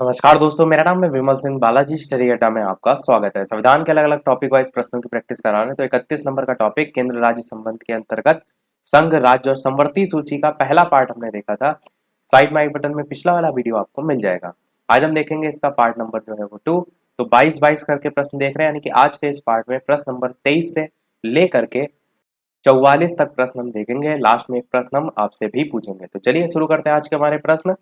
नमस्कार दोस्तों, मेरा नाम है विमल सिंह। बालाजी स्टडी अड्डा में आपका स्वागत है। संविधान के अलग अलग टॉपिक वाइज प्रश्नों की प्रैक्टिस करा रहे हैं। तो 31 नंबर का टॉपिक केंद्र राज्य संबंध के अंतर्गत संघ, राज्य और समवर्ती सूची का पहला पार्ट हमने देखा था। साइड में आई बटन में पिछला वाला वीडियो आपको मिल जाएगा। आज हम देखेंगे इसका पार्ट नंबर जो है वो 2। तो 22 करके प्रश्न देख रहे हैं, यानी कि आज के इस पार्ट में प्रश्न नंबर 23 से लेकर के 44 तक प्रश्न हम देखेंगे। लास्ट में एक प्रश्न हम आपसे भी पूछेंगे। तो चलिए शुरू करते हैं आज के हमारे प्रश्न।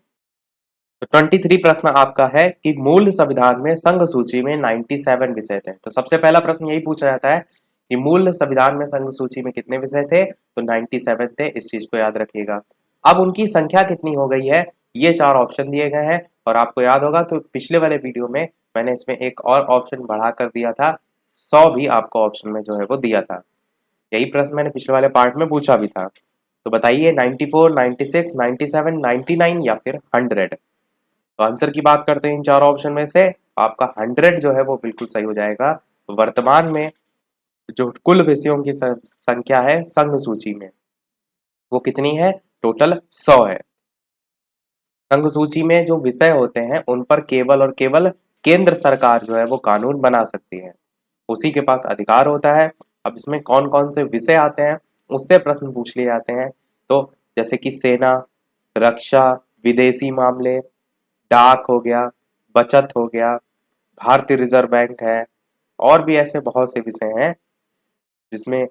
तो 23 प्रश्न आपका है कि मूल संविधान में संघ सूची में 97 विषय थे। तो सबसे पहला प्रश्न यही पूछा जाता है कि मूल संविधान में संघ सूची में कितने विषय थे। तो 97 थे, इस चीज को याद रखिएगा। अब उनकी संख्या कितनी हो गई है, ये 4 ऑप्शन दिए गए हैं। और आपको याद होगा तो पिछले वाले वीडियो में मैंने इसमें एक और ऑप्शन बढ़ा कर दिया था, 100 भी आपको ऑप्शन में जो है वो दिया था। यही प्रश्न मैंने पिछले वाले पार्ट में पूछा भी था। तो बताइए 94, 96, 97, 99 या फिर 100। तो आंसर की बात करते हैं इन चारों ऑप्शन में से, आपका 100 जो है वो बिल्कुल सही हो जाएगा। वर्तमान में जो कुल विषयों की संख्या है संघ सूची में, वो कितनी है? टोटल 100 है। संघ सूची में जो विषय होते हैं उन पर केवल और केवल केंद्र सरकार जो है वो कानून बना सकती है, उसी के पास अधिकार होता है। अब इसमें कौन कौन से विषय आते हैं उससे प्रश्न पूछ लिए जाते हैं। तो जैसे कि सेना, रक्षा, विदेशी मामले, डाक हो गया, बचत हो गया, भारतीय रिजर्व बैंक है, और भी ऐसे बहुत से विषय हैं जिसमें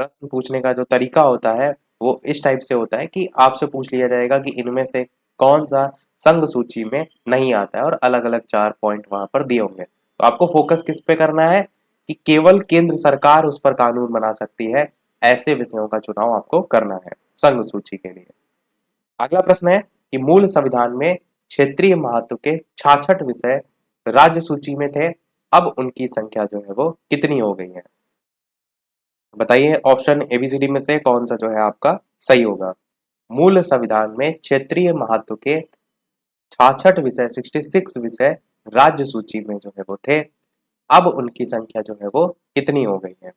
प्रश्न पूछने का जो तरीका होता है वो इस टाइप से होता है कि आपसे पूछ लिया जाएगा कि इनमें से कौन सा संघ सूची में नहीं आता है, और अलग अलग 4 पॉइंट वहां पर दिए होंगे। तो आपको फोकस किस पे करना है कि केवल केंद्र सरकार उस पर कानून बना सकती है, ऐसे विषयों का चुनाव आपको करना है संघ सूची के लिए। अगला प्रश्न है कि मूल संविधान में क्षेत्रीय महत्व के 66 विषय राज्य सूची में थे, अब उनकी संख्या जो है वो कितनी हो गई है? बताइए ऑप्शन एबीसीडी में से कौन सा जो है आपका सही होगा। मूल संविधान में क्षेत्रीय महत्व के 66 विषय 66 विषय राज्य सूची में जो है वो थे, अब उनकी संख्या जो है वो कितनी हो गई है?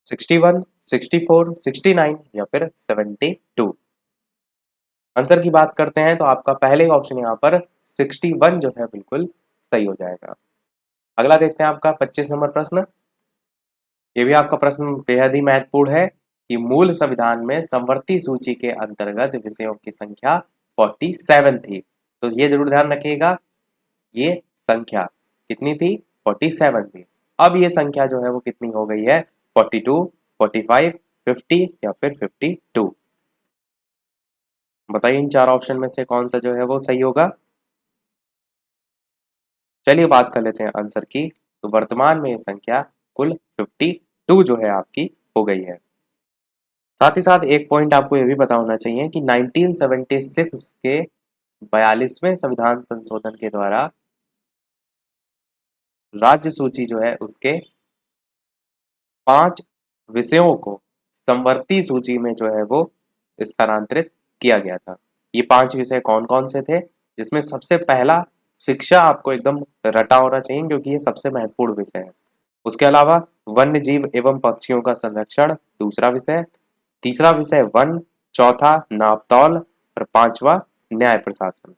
61, 64, 69 या फिर 72। आंसर की बात करते हैं तो आपका पहले ऑप्शन यहाँ पर 61 जो है बिल्कुल सही हो जाएगा। अगला देखते हैं आपका 25 नंबर प्रश्न। ये भी आपका प्रश्न बेहद ही महत्वपूर्ण है कि मूल संविधान में समवर्ती सूची के अंतर्गत विषयों की संख्या 47 थी। तो ये जरूर ध्यान रखिएगा, ये संख्या कितनी थी? 47 थी। अब ये संख्या जो है वो कितनी हो गई है? 42, 45, 50 या फिर 52। बताइए इन 4 ऑप्शन में से कौन सा जो है वो सही होगा। चलिए बात कर लेते हैं आंसर की। तो वर्तमान में ये संख्या कुल 52 जो है आपकी हो गई है। साथ ही साथ एक पॉइंट आपको ये भी पता होना चाहिए कि 1976 के 42वें संविधान संशोधन के द्वारा राज्य सूची जो है उसके 5 विषयों को समवर्ती सूची में जो है वो स्थानांतरित किया गया था। ये 5 विषय कौन कौन से थे? जिसमें सबसे पहला शिक्षा आपको एकदम रटा होना चाहिए, क्योंकि ये सबसे महत्वपूर्ण विषय है। उसके अलावा वन्य जीव एवं पक्षियों का संरक्षण दूसरा विषय, तीसरा विषय वन, चौथा नापतौल और पांचवा न्याय प्रशासन।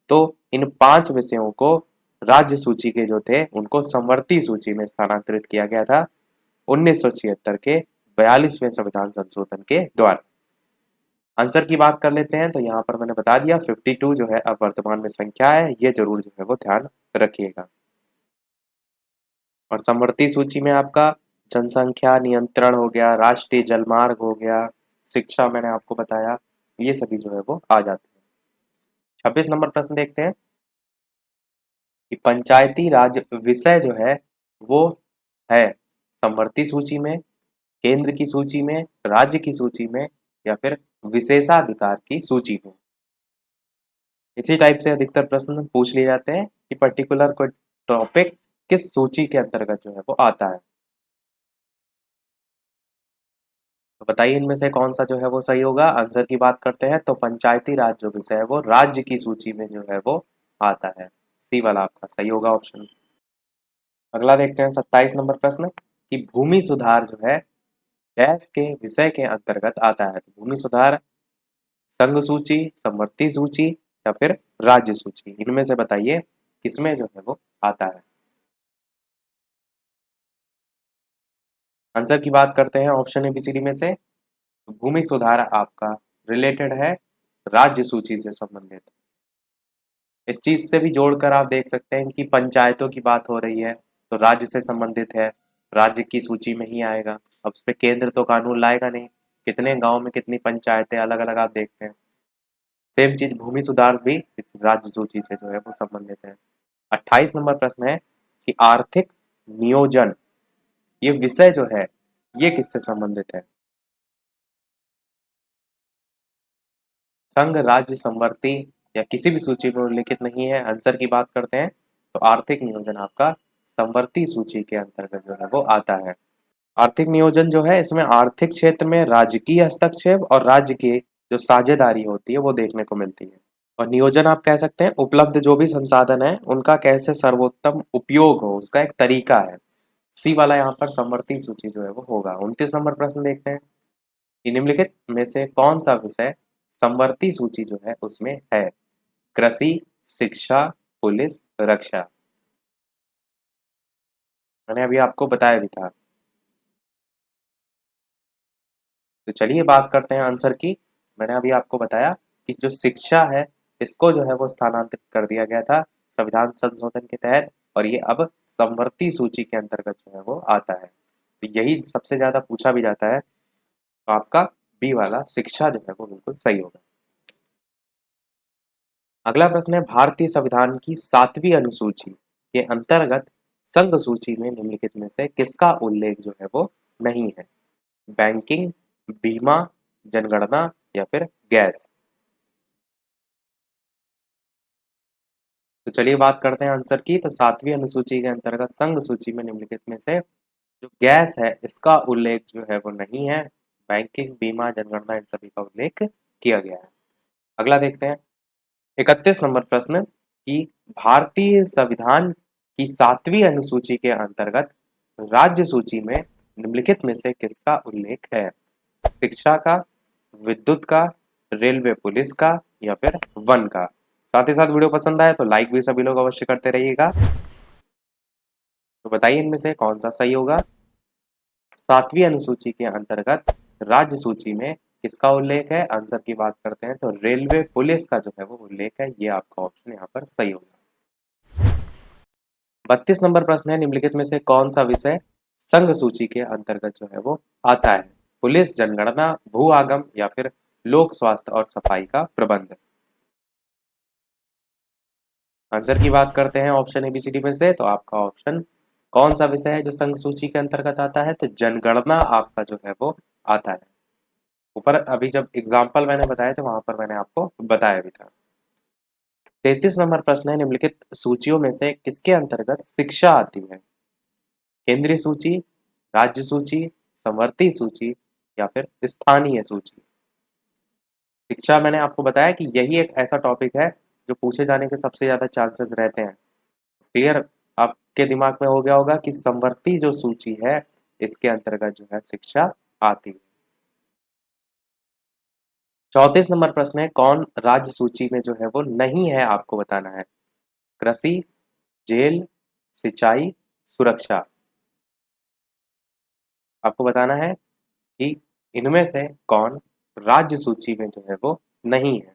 तो इन 5 विषयों को राज्य सूची के जो थे उनको समवर्ती सूची में स्थानांतरित किया गया था 1976 के 42वें संविधान संशोधन के द्वारा। आंसर की बात कर लेते हैं तो यहाँ पर मैंने बता दिया 52 जो है अब वर्तमान में संख्या है, ये जरूर जो है वो ध्यान रखिएगा। और समवर्ती सूची में आपका जनसंख्या नियंत्रण हो गया, राष्ट्रीय जलमार्ग हो गया, शिक्षा मैंने आपको बताया, ये सभी जो है वो आ जाते हैं। 26 नंबर प्रश्न देखते हैं कि पंचायती राज विषय जो है वो है समवर्ती सूची में, केंद्र की सूची में, राज्य की सूची में या फिर विशेषाधिकार की सूची में। इसी टाइप से अधिकतर प्रश्न पूछ लिए जाते हैं कि पर्टिकुलर कोई टॉपिक किस सूची के अंतर्गत जो है वो आता है। तो बताइए इनमें से कौन सा जो है वो सही होगा। आंसर की बात करते हैं तो पंचायती राज जो विषय है वो राज्य की सूची में जो है वो आता है। सी वाला आपका सही होगा ऑप्शन। अगला देखते हैं 27 नंबर प्रश्न कि भूमि सुधार जो है डैश के विषय के अंतर्गत आता है। तो भूमि सुधार संघ सूची, समवर्ती सूची या फिर राज्य सूची, इनमें से बताइए किसमें जो है वो आता है। आंसर की बात करते हैं ऑप्शन एबीसीडी में से। तो भूमि सुधार आपका रिलेटेड है राज्य सूची से संबंधित। इस चीज से भी जोड़कर आप देख सकते हैं कि पंचायतों की बात हो रही है तो राज्य से संबंधित है, राज्य की सूची में ही आएगा। अब उस पे केंद्र तो कानून लाएगा नहीं, कितने गांव में कितनी पंचायतें अलग अलग आप देखते हैं। सेम चीज भूमि सुधार भी इस राज्य सूची से जो है वो संबंधित है। 28 नंबर प्रश्न है कि आर्थिक नियोजन ये विषय जो है ये किससे संबंधित है। संघ राज्य संवर्ती या किसी भी सूची में उल्लिखित नहीं है। आंसर की बात करते हैं तो आर्थिक नियोजन आपका संवर्ती सूची के अंतर्गत जो है वो आता है। आर्थिक नियोजन जो है इसमें आर्थिक क्षेत्र में राजकीय हस्तक्षेप और राज्य की जो साझेदारी होती है वो देखने को मिलती है। और नियोजन आप कह सकते हैं उपलब्ध जो भी संसाधन है उनका कैसे सर्वोत्तम उपयोग हो उसका एक तरीका है। सी वाला यहाँ पर समवर्ती सूची जो है वो होगा। 29 नंबर प्रश्न देखते हैं कि निम्नलिखित में से कौन सा विषय समवर्ती सूची जो है उसमें है। कृषि, शिक्षा, पुलिस, रक्षा। मैंने अभी आपको बताया भी था। तो चलिए बात करते हैं आंसर की। मैंने अभी आपको बताया कि जो शिक्षा है इसको जो है वो स्थानांतरित कर दिया गया था संविधान संशोधन के तहत, और ये अब समवर्ती सूची के अंतर्गत जो है वो आता है। तो यही सबसे ज्यादा पूछा भी जाता है। तो आपका बी वाला शिक्षा जो है वो बिल्कुल सही होगा। अगला प्रश्न है भारतीय संविधान की 7वीं अनुसूची के अंतर्गत संघ सूची में निम्नलिखित में से किसका उल्लेख जो है वो नहीं है। बैंकिंग, बीमा, जनगणना या फिर गैस। तो चलिए बात करते हैं आंसर की। तो 7वीं अनुसूची के अंतर्गत संघ सूची में निम्नलिखित में से जो गैस है इसका उल्लेख जो है वो नहीं है। बैंकिंग, बीमा, जनगणना इन सभी का उल्लेख किया गया है। अगला देखते हैं 31 नंबर प्रश्न कि भारतीय संविधान की 7वीं अनुसूची के अंतर्गत राज्य सूची में निम्नलिखित में से किसका उल्लेख है। शिक्षा का, विद्युत का, रेलवे पुलिस का या फिर वन का। साथ ही साथ वीडियो पसंद आए तो लाइक भी सभी लोग अवश्य करते रहिएगा। तो बताइए इनमें से कौन सा सही होगा। 7वीं अनुसूची के अंतर्गत राज्य सूची में किसका उल्लेख है। आंसर की बात करते हैं तो रेलवे पुलिस का जो है वो उल्लेख है। ये आपका ऑप्शन यहाँ पर सही होगा। 32 नंबर प्रश्न है निम्नलिखित में से कौन सा विषय संघ सूची के अंतर्गत जो है वो आता है। पुलिस, जनगणना, भू आगम या फिर लोक स्वास्थ्य और सफाई का प्रबंध। आंसर की बात करते हैं ऑप्शन एबीसीडी में से। तो आपका ऑप्शन कौन सा विषय है जो संघ सूची के अंतर्गत आता है। तो जनगणना आपका जो है वो आता है। ऊपर अभी जब एग्जाम्पल मैंने बताया था वहां पर मैंने आपको बताया भी था। 33 नंबर प्रश्न है निम्नलिखित सूचियों में से किसके अंतर्गत शिक्षा आती है। केंद्रीय सूची, राज्य सूची, समवर्ती सूची या फिर स्थानीय सूची। शिक्षा मैंने आपको बताया कि यही एक ऐसा टॉपिक है जो पूछे जाने के सबसे ज्यादा चांसेस रहते हैं। क्लियर आपके दिमाग में हो गया होगा कि समवर्ती जो सूची है इसके अंतर्गत जो है शिक्षा आती है। 34 नंबर प्रश्न है कौन राज्य सूची में जो है वो नहीं है, आपको बताना है। कृषि, जेल, सिंचाई, सुरक्षा। आपको बताना है कि इनमें से कौन राज्य सूची में जो है वो नहीं है।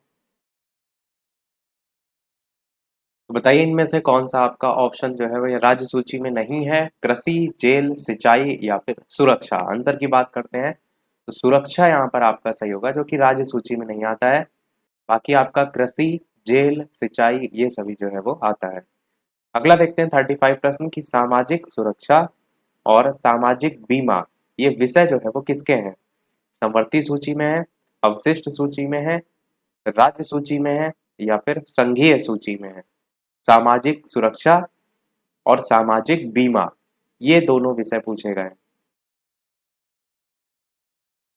तो बताइए इनमें से कौन सा आपका ऑप्शन जो है वो ये राज्य सूची में नहीं है। कृषि, जेल, सिंचाई या फिर सुरक्षा। आंसर की बात करते हैं तो सुरक्षा यहाँ पर आपका सही होगा जो कि राज्य सूची में नहीं आता है। बाकी आपका कृषि, जेल, सिंचाई ये सभी जो है वो आता है। अगला देखते हैं 35 प्रश्न की सामाजिक सुरक्षा और सामाजिक बीमा ये विषय जो है वो किसके हैं। समवर्ती सूची में है, अवशिष्ट सूची में है, राज्य सूची में है या फिर संघीय सूची में है। सामाजिक सुरक्षा और सामाजिक बीमा ये दोनों विषय पूछे गए।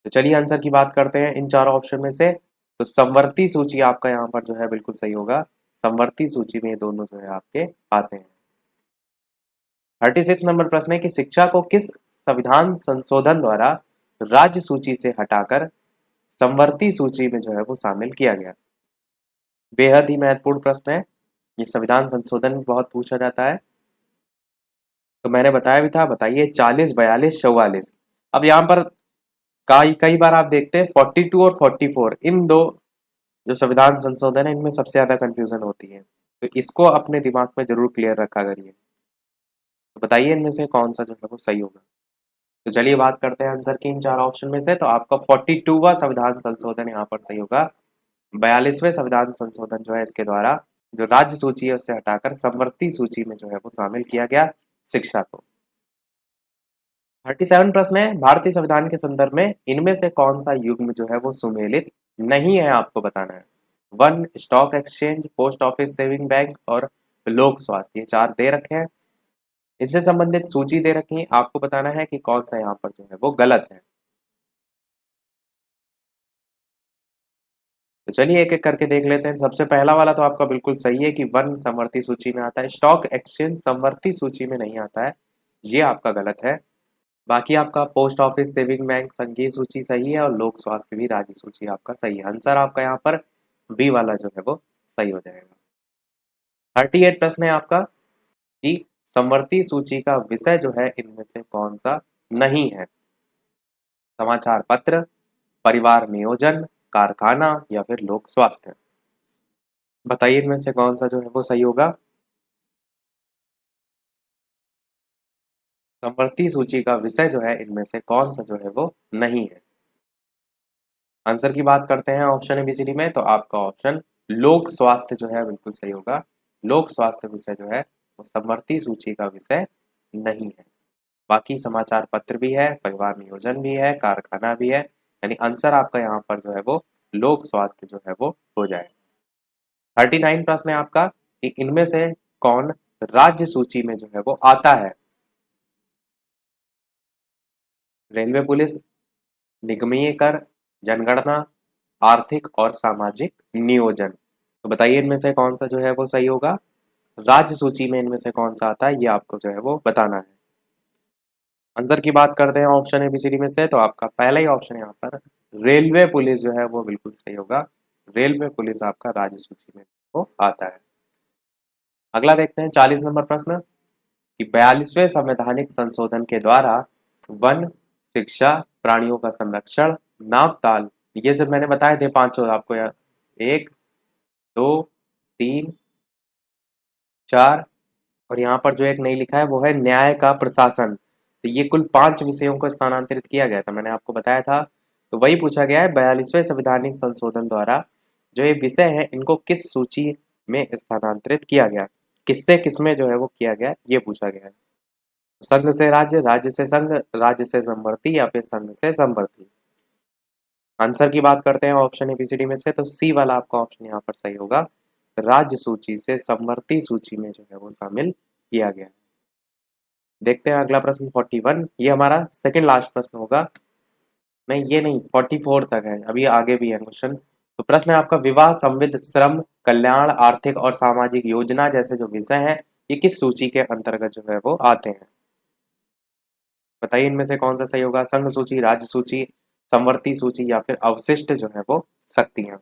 तो चलिए आंसर की बात करते हैं इन चारों ऑप्शन में से। तो समवर्ती सूची आपका यहाँ पर जो है बिल्कुल सही होगा। समवर्ती सूची में ये दोनों जो है आपके आते हैं। 36 नंबर प्रश्न है कि शिक्षा को किस संविधान संशोधन द्वारा राज्य सूची से हटाकर समवर्ती सूची में जो है वो शामिल किया गया। बेहद ही महत्वपूर्ण प्रश्न है, ये संविधान संशोधन में बहुत पूछा जाता है। तो मैंने बताया भी था, बताइए 40, 42, 44। अब यहाँ पर कई कई बार आप देखते हैं 42 और 44, इन दो जो संविधान संशोधन है इनमें सबसे ज्यादा कंफ्यूजन होती है, तो इसको अपने दिमाग में जरूर क्लियर रखा करिए। तो बताइए इनमें से कौन सा जो है वो सही होगा। तो चलिए बात करते हैं आंसर की इन चार ऑप्शन में से। तो आपका 42वां संविधान संशोधन यहाँ पर सही होगा। 42वें संविधान संशोधन जो है इसके द्वारा जो राज्य सूची है उसे हटाकर समवर्ती सूची में जो है वो शामिल किया गया शिक्षा को। 37 प्रश्न है, भारतीय संविधान के संदर्भ में इनमें से कौन सा युग्म जो है वो सुमेलित नहीं है, आपको बताना है। One, stock exchange, post office saving bank और लोक स्वास्थ्य, ये चार दे रखे हैं। इससे संबंधित सूची दे रखी है, आपको बताना है कि कौन सा यहाँ पर जो है वो गलत है। तो चलिए एक एक करके देख लेते हैं। सबसे पहला वाला तो आपका बिल्कुल सही है कि वन समवर्ती सूची में आता है, स्टॉक एक्सचेंज समवर्ती सूची में नहीं आता है, ये आपका गलत है। बाकी आपका पोस्ट ऑफिस सेविंग बैंक संघीय सूची सही है और लोक स्वास्थ्य भी राज्य सूची आपका सही है। आंसर आपका यहाँ पर बी वाला जो है वो सही हो जाएगा। 38 प्रश्न है आपका कि समवर्ती सूची का विषय जो है इनमें से कौन सा नहीं है। समाचार पत्र, परिवार नियोजन, कारखाना या फिर लोक स्वास्थ्य, बताइए इनमें से कौन सा जो है वो सही होगा। समवर्ती सूची का विषय जो है इनमें से कौन सा जो है वो नहीं है। आंसर की बात करते हैं ऑप्शन एबीसीडी में, तो आपका ऑप्शन लोक स्वास्थ्य जो है बिल्कुल सही होगा। लोक स्वास्थ्य विषय जो है वो समवर्ती सूची का विषय नहीं है। बाकी समाचार पत्र भी है, परिवार नियोजन भी है, कारखाना भी है, यानी आंसर आपका यहाँ पर जो है वो लोक स्वास्थ्य जो है वो हो जाएगा। 39 प्रश्न है आपका कि इनमें से कौन राज्य सूची में जो है वो आता है। रेलवे पुलिस, निगमीय कर, जनगणना, आर्थिक और सामाजिक नियोजन, तो बताइए इनमें से कौन सा जो है वो सही होगा। राज्य सूची में इनमें से कौन सा आता है ये आपको जो है वो बताना है। आंसर की बात करते हैं ऑप्शन एबीसीडी में से, तो आपका पहला ही ऑप्शन यहाँ पर रेलवे पुलिस जो है वो बिल्कुल सही होगा। रेलवे पुलिस आपका राज्य सूची में वो आता है। अगला देखते हैं 40 नंबर प्रश्न कि 42वें संवैधानिक संशोधन के द्वारा वन, शिक्षा, प्राणियों का संरक्षण, नापताल, ये जब मैंने बताए थे पांचों आपको यार, एक, दो, तीन, चार, और यहाँ पर जो एक नहीं लिखा है वो है न्याय का प्रशासन। तो ये कुल 5 विषयों को स्थानांतरित किया गया था, मैंने आपको बताया था। तो वही पूछा गया है 42वें संवैधानिक संशोधन द्वारा जो ये विषय है इनको किस सूची में स्थानांतरित किया गया, किससे किसमें जो है वो किया गया, ये पूछा गया है। संघ से राज्य, राज्य से संघ, राज्य से संवर्ती या फिर संघ से संवर्ती। आंसर की बात करते हैं ऑप्शन एबीसीडी में से, तो सी वाला आपका ऑप्शन यहाँ पर सही होगा। राज्य सूची से संवर्ती सूची में जो है वो शामिल किया गया। देखते हैं अगला प्रश्न 41, ये हमारा सेकंड लास्ट प्रश्न होगा। नहीं ये नहीं, 44 तक है, अभी आगे भी है क्वेश्चन। तो प्रश्न है आपका विवाह, संविध, श्रम, कल्याण, आर्थिक और सामाजिक योजना जैसे जो विषय हैं ये किस सूची के अंतर्गत जो है वो आते हैं। बताइए इनमें से कौन सा सही होगा। संघ सूची, राज्य सूची, संवर्ती सूची या फिर अवशिष्ट जो है वो शक्तियां।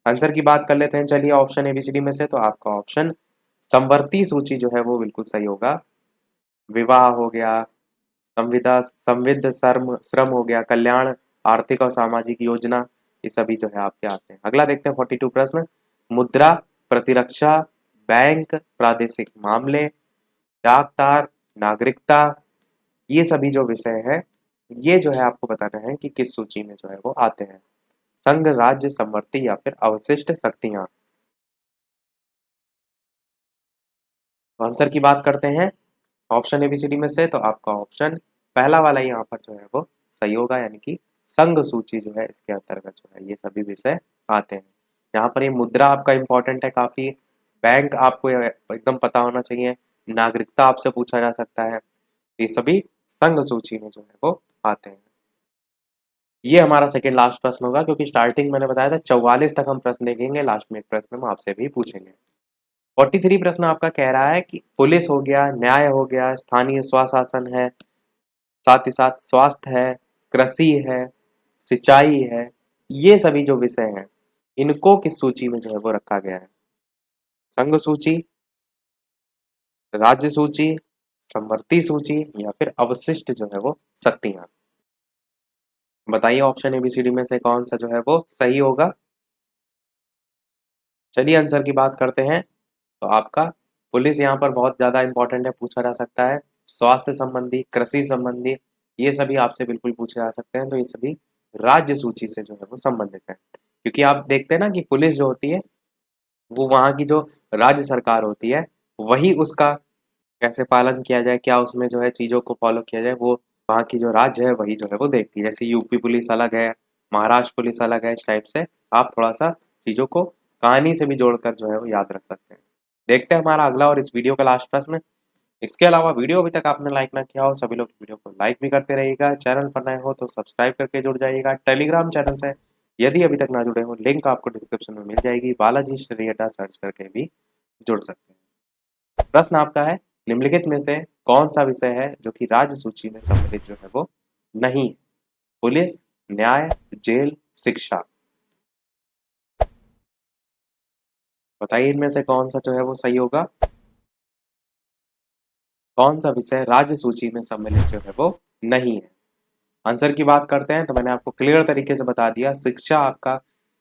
आंसर की बात कर लेते हैं चलिए ऑप्शन एबीसीडी में से, तो आपका ऑप्शन संवर्ती सूची जो है वो बिल्कुल सही होगा। विवाह हो गया, संविदा संविद, श्रम श्रम हो गया, कल्याण, आर्थिक और सामाजिक योजना, ये सभी जो है आपके आते हैं। अगला देखते हैं 42 प्रश्न, मुद्रा, प्रतिरक्षा, बैंक, प्रादेशिक मामले, डाकतार, नागरिकता, ये सभी जो विषय हैं ये जो है आपको बताना है कि किस सूची में जो है वो आते हैं। संघ, राज्य, संवर्ती या फिर अवशिष्ट शक्तियां। तो आंसर की बात करते हैं ऑप्शन एबीसीडी में से, तो आपका ऑप्शन पहला वाला यहाँ पर जो है वो सही होगा, यानी कि संघ सूची जो है इसके अंतर्गत जो है ये सभी विषय आते हैं। यहाँ पर ये मुद्रा आपका इंपॉर्टेंट है काफी, बैंक आपको एकदम पता होना चाहिए, नागरिकता आपसे पूछा जा सकता है, ये सभी संघ सूची में जो है वो आते हैं। ये हमारा सेकेंड लास्ट प्रश्न होगा क्योंकि स्टार्टिंग मैंने बताया था 44 तक हम प्रश्न देखेंगे, लास्ट में एक प्रश्न हम आपसे भी पूछेंगे। 43 प्रश्न आपका कह रहा है कि पुलिस हो गया, न्याय हो गया, स्थानीय स्वशासन है, साथ ही साथ स्वास्थ्य है, कृषि है, सिंचाई है, ये सभी जो विषय हैं इनको किस सूची में जो है वो रखा गया है? संघ सूची, राज्य सूची, समवर्ती सूची या फिर अवशिष्ट जो है वो शक्तियां। बताइए ऑप्शन एबीसीडी में से कौन सा जो है वो सही होगा। चलिए आंसर की बात करते हैं। तो आपका पुलिस यहाँ पर बहुत ज़्यादा इंपॉर्टेंट है, पूछा जा सकता है। स्वास्थ्य संबंधी, कृषि संबंधी, ये सभी आपसे बिल्कुल पूछे जा सकते हैं। तो ये सभी राज्य सूची से जो है वो संबंधित है, क्योंकि आप देखते हैं ना कि पुलिस जो होती है वो वहाँ की जो राज्य सरकार होती है वही उसका कैसे पालन किया जाए, क्या उसमें जो है चीज़ों को फॉलो किया जाए, वो वहाँ की जो राज्य है वही जो है वो देखती है। जैसे यूपी पुलिस अलग है, महाराष्ट्र पुलिस अलग है, इस टाइप से आप थोड़ा सा चीज़ों को कहानी से भी जोड़कर जो है वो याद रख सकते हैं। देखते हैं हमारा अगला और इस वीडियो का लास्ट प्रश्न। इसके अलावा वीडियो अभी तक आपने लाइक ना किया हो, सभी लोग वीडियो को लाइक भी करते रहिएगा। चैनल पर नए हो तो सब्सक्राइब करके जुड़ जाइएगा। टेलीग्राम चैनल से यदि अभी तक ना जुड़े हो, लिंक आपको डिस्क्रिप्शन में मिल जाएगी। बालाजी स्टडी अड्डा सर्च करके भी जुड़ सकते हैं। प्रश्न आपका है, निम्नलिखित में से कौन सा विषय है जो कि राज्य सूची में सम्मिलित जो है वो नहीं है? पुलिस, न्याय, जेल, शिक्षा। बताइए इनमें से कौन सा जो है वो सही होगा। कौन सा विषय राज्य सूची में सम्मिलित जो है वो नहीं है? आंसर की बात करते हैं तो मैंने आपको क्लियर तरीके से बता दिया, शिक्षा आपका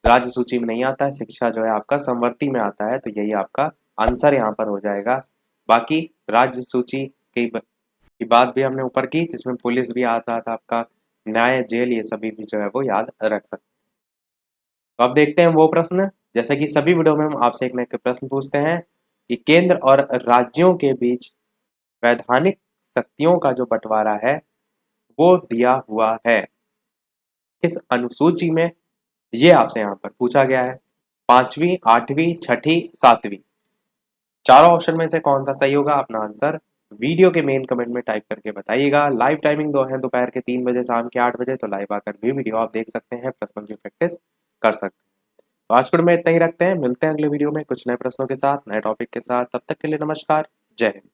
राज्य सूची में नहीं आता है, शिक्षा जो है आपका समवर्ती में आता है। तो यही आपका आंसर यहाँ पर हो जाएगा। बाकी राज्य सूची की बात भी हमने ऊपर की, जिसमें पुलिस भी आ रहा था आपका, न्याय, जेल, ये सभी भी जो है वो याद रख सकते हैं। तो अब देखते हैं वो प्रश्न, जैसे कि सभी वीडियो में हम आपसे एक न एक प्रश्न पूछते हैं कि केंद्र और राज्यों के बीच वैधानिक शक्तियों का जो बंटवारा है वो दिया हुआ है किस अनुसूची में? ये आपसे यहाँ पर पूछा गया है। 5वीं, 8वीं, 6ठी, 7वीं। चारों ऑप्शन में से कौन सा सही होगा? अपना आंसर वीडियो के मेन कमेंट में टाइप करके बताइएगा। लाइव टाइमिंग दो है, दोपहर के 3 बजे, शाम के 8 बजे। तो लाइव आकर भी वीडियो आप देख सकते हैं, प्रश्नों की प्रैक्टिस कर सकते हैं। तो आज के में इतना ही रखते हैं, मिलते हैं अगले वीडियो में कुछ नए प्रश्नों के साथ, नए टॉपिक के साथ। तब तक के लिए नमस्कार, जय हिंद।